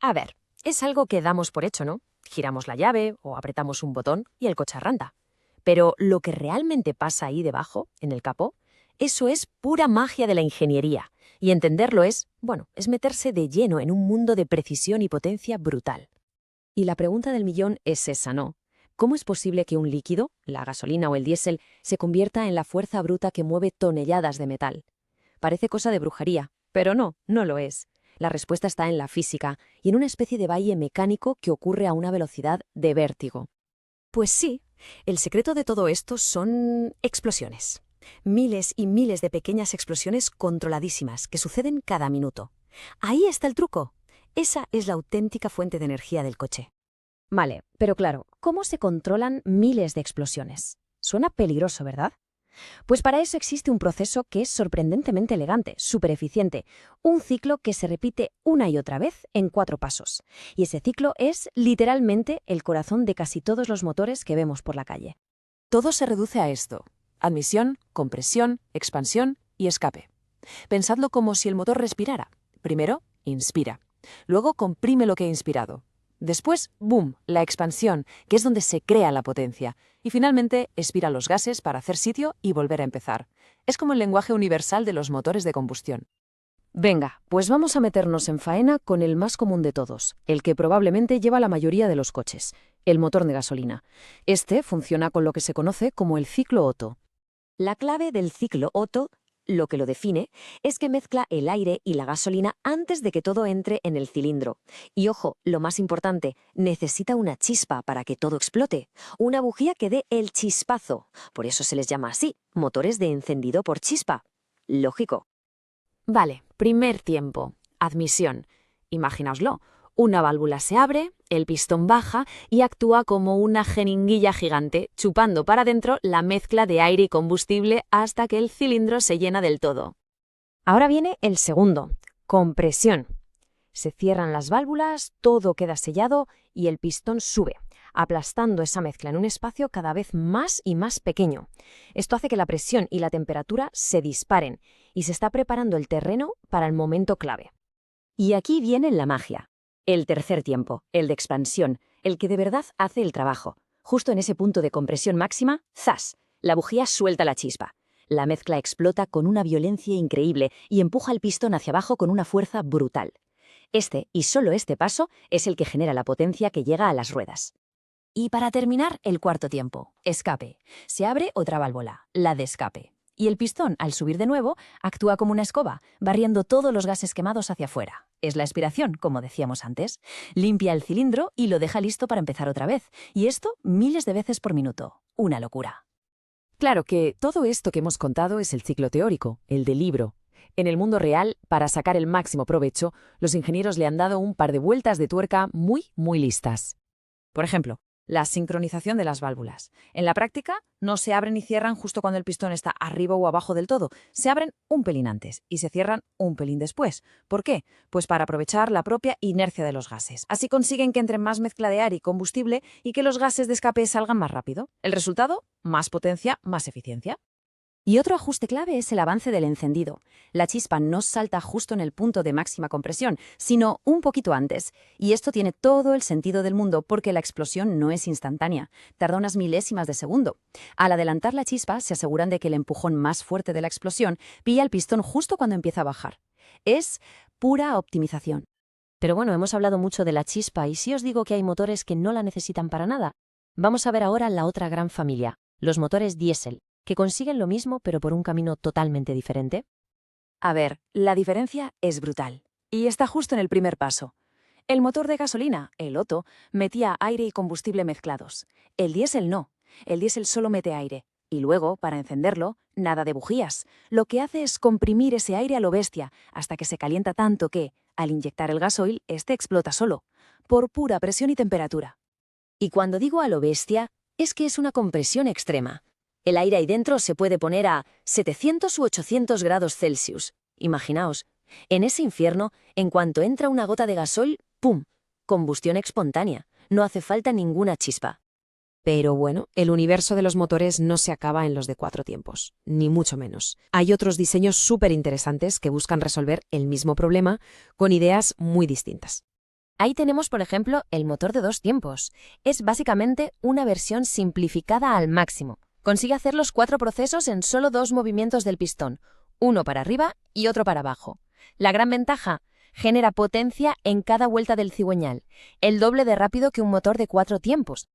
A ver, es algo que damos por hecho, ¿no? Giramos la llave o apretamos un botón y el coche arranca. Pero lo que realmente pasa ahí debajo, en el capó, eso es pura magia de la ingeniería. Y entenderlo es meterse de lleno en un mundo de precisión y potencia brutal. Y la pregunta del millón es esa, ¿no? ¿Cómo es posible que un líquido, la gasolina o el diésel, se convierta en la fuerza bruta que mueve toneladas de metal? Parece cosa de brujería, pero no lo es. La respuesta está en la física y en una especie de valle mecánico que ocurre a una velocidad de vértigo. Pues sí, el secreto de todo esto son explosiones. Miles y miles de pequeñas explosiones controladísimas que suceden cada minuto. Ahí está el truco. Esa es la auténtica fuente de energía del coche. Vale, pero claro, ¿cómo se controlan miles de explosiones? Suena peligroso, ¿verdad? Pues para eso existe un proceso que es sorprendentemente elegante, súper eficiente, un ciclo que se repite una y otra vez en 4 pasos. Y ese ciclo es literalmente el corazón de casi todos los motores que vemos por la calle. Todo se reduce a esto: admisión, compresión, expansión y escape. Pensadlo como si el motor respirara. Primero, inspira. Luego, comprime lo que ha inspirado. Después, ¡boom!, la expansión, que es donde se crea la potencia. Y finalmente, expira los gases para hacer sitio y volver a empezar. Es como el lenguaje universal de los motores de combustión. Venga, pues vamos a meternos en faena con el más común de todos, el que probablemente lleva la mayoría de los coches, el motor de gasolina. Este funciona con lo que se conoce como el ciclo Otto. La clave del ciclo Otto, lo que lo define, es que mezcla el aire y la gasolina antes de que todo entre en el cilindro. Y ojo, lo más importante, necesita una chispa para que todo explote, una bujía que dé el chispazo. Por eso se les llama así, motores de encendido por chispa. Lógico. Vale, primer tiempo, admisión. Imaginaoslo, una válvula se abre, el pistón baja y actúa como una jeringuilla gigante, chupando para adentro la mezcla de aire y combustible hasta que el cilindro se llena del todo. Ahora viene el segundo, compresión. Se cierran las válvulas, todo queda sellado y el pistón sube, aplastando esa mezcla en un espacio cada vez más y más pequeño. Esto hace que la presión y la temperatura se disparen y se está preparando el terreno para el momento clave. Y aquí viene la magia. El tercer tiempo, el de expansión, el que de verdad hace el trabajo. Justo en ese punto de compresión máxima, ¡zas!, la bujía suelta la chispa. La mezcla explota con una violencia increíble y empuja el pistón hacia abajo con una fuerza brutal. Este, y solo este paso, es el que genera la potencia que llega a las ruedas. Y para terminar, el cuarto tiempo, escape. Se abre otra válvula, la de escape. Y el pistón, al subir de nuevo, actúa como una escoba, barriendo todos los gases quemados hacia afuera. Es la aspiración, como decíamos antes. Limpia el cilindro y lo deja listo para empezar otra vez. Y esto miles de veces por minuto. Una locura. Claro que todo esto que hemos contado es el ciclo teórico, el del libro. En el mundo real, para sacar el máximo provecho, los ingenieros le han dado un par de vueltas de tuerca muy listas. Por ejemplo, la sincronización de las válvulas. En la práctica, no se abren y cierran justo cuando el pistón está arriba o abajo del todo. Se abren un pelín antes y se cierran un pelín después. ¿Por qué? Pues para aprovechar la propia inercia de los gases. Así consiguen que entre más mezcla de aire y combustible y que los gases de escape salgan más rápido. El resultado, más potencia, más eficiencia. Y otro ajuste clave es el avance del encendido. La chispa no salta justo en el punto de máxima compresión, sino un poquito antes. Y esto tiene todo el sentido del mundo porque la explosión no es instantánea, tarda unas milésimas de segundo. Al adelantar la chispa, se aseguran de que el empujón más fuerte de la explosión pilla el pistón justo cuando empieza a bajar. Es pura optimización. Pero bueno, hemos hablado mucho de la chispa y si os digo que hay motores que no la necesitan para nada. Vamos a ver ahora la otra gran familia, los motores diésel, que consiguen lo mismo pero por un camino totalmente diferente. A ver, la diferencia es brutal. Y está justo en el primer paso. El motor de gasolina, el Otto, metía aire y combustible mezclados. El diésel no. El diésel solo mete aire. Y luego, para encenderlo, nada de bujías. Lo que hace es comprimir ese aire a lo bestia, hasta que se calienta tanto que, al inyectar el gasoil, este explota solo, por pura presión y temperatura. Y cuando digo a lo bestia, es que es una compresión extrema. El aire ahí dentro se puede poner a 700 u 800 grados Celsius. Imaginaos, en ese infierno, en cuanto entra una gota de gasoil, ¡pum!, combustión espontánea. No hace falta ninguna chispa. Pero bueno, el universo de los motores no se acaba en los de 4 tiempos, ni mucho menos. Hay otros diseños súper interesantes que buscan resolver el mismo problema con ideas muy distintas. Ahí tenemos, por ejemplo, el motor de 2 tiempos. Es básicamente una versión simplificada al máximo. Consigue hacer los 4 procesos en solo 2 movimientos del pistón, uno para arriba y otro para abajo. La gran ventaja: genera potencia en cada vuelta del cigüeñal, el doble de rápido que un motor de 4 tiempos.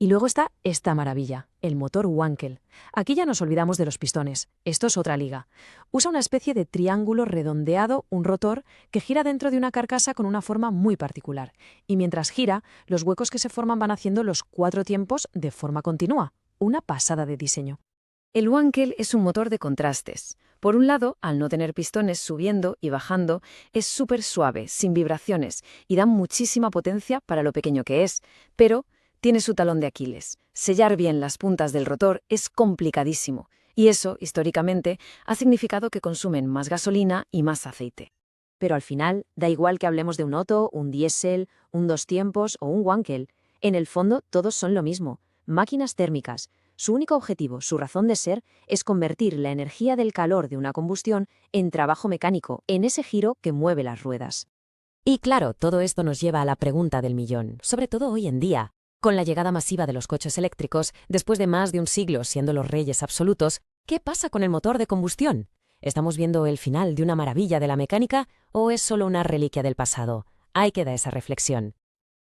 Y luego está esta maravilla, el motor Wankel. Aquí ya nos olvidamos de los pistones. Esto es otra liga. Usa una especie de triángulo redondeado, un rotor, que gira dentro de una carcasa con una forma muy particular. Y mientras gira, los huecos que se forman van haciendo los 4 tiempos de forma continua. Una pasada de diseño. El Wankel es un motor de contrastes. Por un lado, al no tener pistones subiendo y bajando, es súper suave, sin vibraciones, y da muchísima potencia para lo pequeño que es, pero tiene su talón de Aquiles. Sellar bien las puntas del rotor es complicadísimo, y eso, históricamente, ha significado que consumen más gasolina y más aceite. Pero al final, da igual que hablemos de un Otto, un diésel, un 2 tiempos o un Wankel. En el fondo, todos son lo mismo, máquinas térmicas. Su único objetivo, su razón de ser, es convertir la energía del calor de una combustión en trabajo mecánico, en ese giro que mueve las ruedas. Y claro, todo esto nos lleva a la pregunta del millón, sobre todo hoy en día. Con la llegada masiva de los coches eléctricos, después de más de un siglo siendo los reyes absolutos, ¿qué pasa con el motor de combustión? ¿Estamos viendo el final de una maravilla de la mecánica o es solo una reliquia del pasado? Ahí queda esa reflexión.